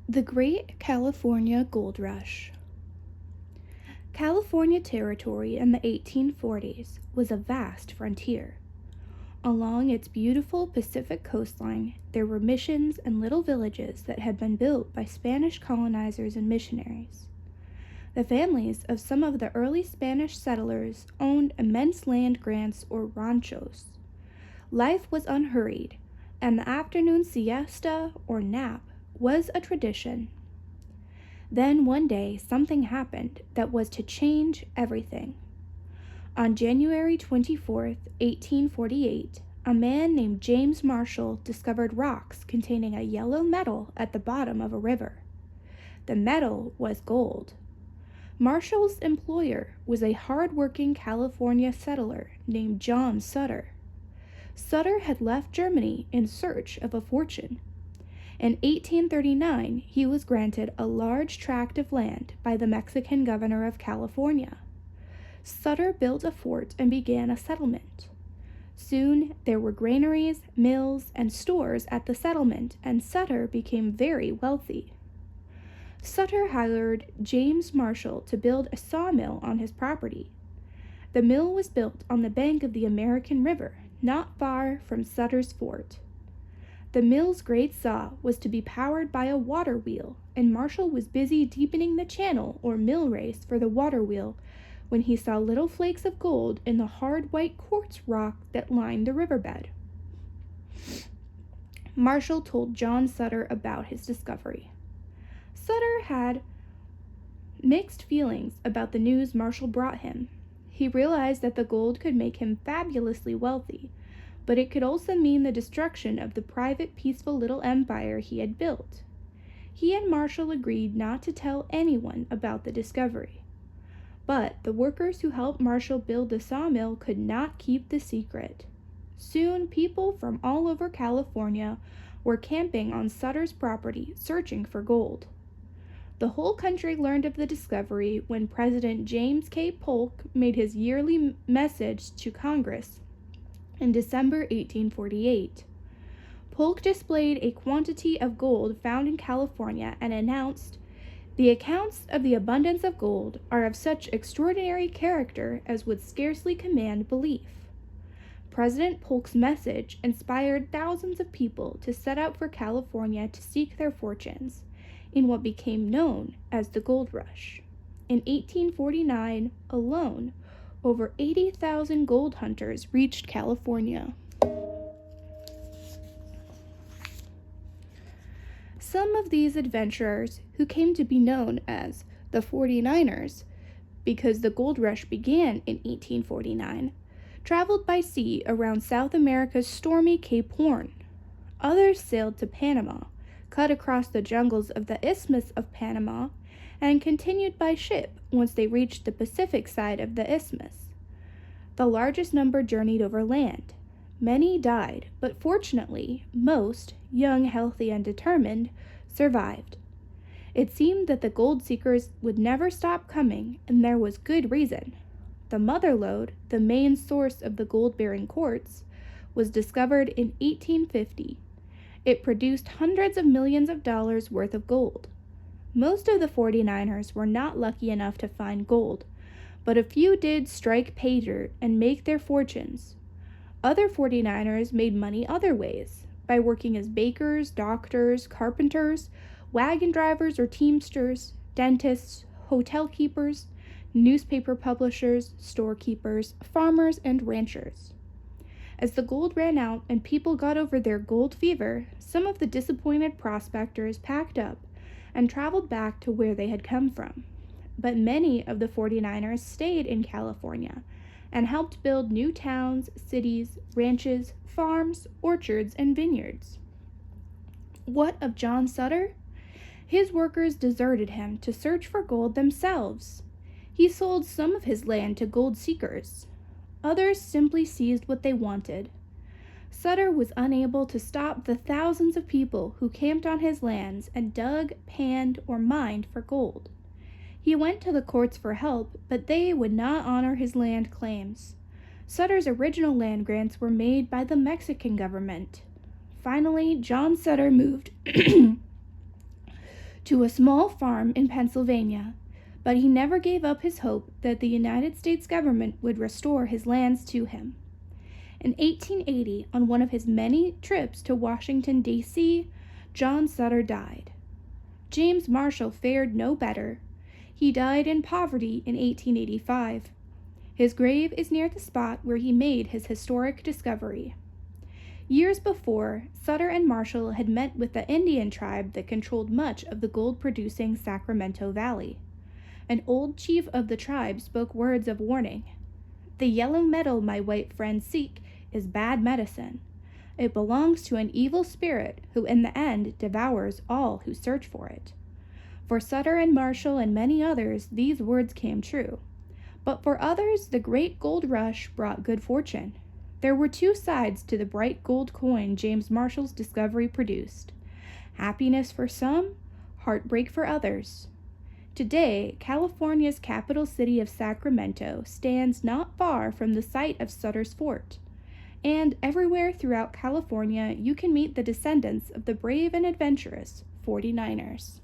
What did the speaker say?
The Great California Gold Rush. California territory in the 1840s was a vast frontier. Along its beautiful Pacific coastline, there were missions and little villages that had been built by Spanish colonizers and missionaries. The families of some of the early Spanish settlers owned immense land grants or ranchos. Life was unhurried, and the afternoon siesta or nap was a tradition. Then one day something happened that was to change everything. On January 24th, 1848, a man named James Marshall discovered rocks containing a yellow metal at the bottom of a river. The metal was gold. Marshall's employer was a hard-working California settler named John Sutter. Sutter had left Germany in search of a fortune. In 1839, he was granted a large tract of land by the Mexican governor of California. Sutter built a fort and began a settlement. Soon there were granaries, mills, and stores at the settlement, and Sutter became very wealthy. Sutter hired James Marshall to build a sawmill on his property. The mill was built on the bank of the American River, not far from Sutter's fort. The mill's great saw was to be powered by a water wheel, and Marshall was busy deepening the channel or mill race for the water wheel when he saw little flakes of gold in the hard white quartz rock that lined the riverbed. Marshall told John Sutter about his discovery. Sutter had mixed feelings about the news Marshall brought him. He realized that the gold could make him fabulously wealthy, but it could also mean the destruction of the private, peaceful little empire he had built. He and Marshall agreed not to tell anyone about the discovery. But the workers who helped Marshall build the sawmill could not keep the secret. Soon, people from all over California were camping on Sutter's property, searching for gold. The whole country learned of the discovery when President James K. Polk made his yearly message to Congress in December 1848. Polk displayed a quantity of gold found in California and announced, "The accounts of the abundance of gold are of such extraordinary character as would scarcely command belief." President Polk's message inspired thousands of people to set out for California to seek their fortunes in what became known as the Gold Rush. In 1849 alone, over 80,000 gold hunters reached California. Some of these adventurers, who came to be known as the 49ers, because the gold rush began in 1849, traveled by sea around South America's stormy Cape Horn. Others sailed to Panama, cut across the jungles of the Isthmus of Panama, and continued by ship once they reached the Pacific side of the isthmus. The largest number journeyed over land. Many died, but fortunately, most, young, healthy, and determined, survived. It seemed that the gold seekers would never stop coming, and there was good reason. The mother lode, the main source of the gold-bearing quartz, was discovered in 1850. It produced hundreds of millions of dollars worth of gold. Most of the 49ers were not lucky enough to find gold, but a few did strike pay dirt and make their fortunes. Other 49ers made money other ways, by working as bakers, doctors, carpenters, wagon drivers or teamsters, dentists, hotel keepers, newspaper publishers, storekeepers, farmers, and ranchers. As the gold ran out and people got over their gold fever, some of the disappointed prospectors packed up and traveled back to where they had come from. But many of the 49ers stayed in California and helped build new towns, cities, ranches, farms, orchards, and vineyards. What of John Sutter? His workers deserted him to search for gold themselves. He sold some of his land to gold seekers. Others simply seized what they wanted. Sutter was unable to stop the thousands of people who camped on his lands and dug, panned, or mined for gold. He went to the courts for help, but they would not honor his land claims. Sutter's original land grants were made by the Mexican government. Finally, John Sutter moved to a small farm in Pennsylvania, but he never gave up his hope that the United States government would restore his lands to him. In 1880, on one of his many trips to Washington, D.C., John Sutter died. James Marshall fared no better. He died in poverty in 1885. His grave is near the spot where he made his historic discovery. Years before, Sutter and Marshall had met with the Indian tribe that controlled much of the gold-producing Sacramento Valley. An old chief of the tribe spoke words of warning. "The yellow metal my white friends seek is bad medicine. It belongs to an evil spirit who in the end devours all who search for it." For Sutter and Marshall and many others, these words came true. But for others, the great gold rush brought good fortune. There were two sides to the bright gold coin James Marshall's discovery produced. Happiness for some, heartbreak for others. Today, California's capital city of Sacramento stands not far from the site of Sutter's Fort. And everywhere throughout California, you can meet the descendants of the brave and adventurous 49ers.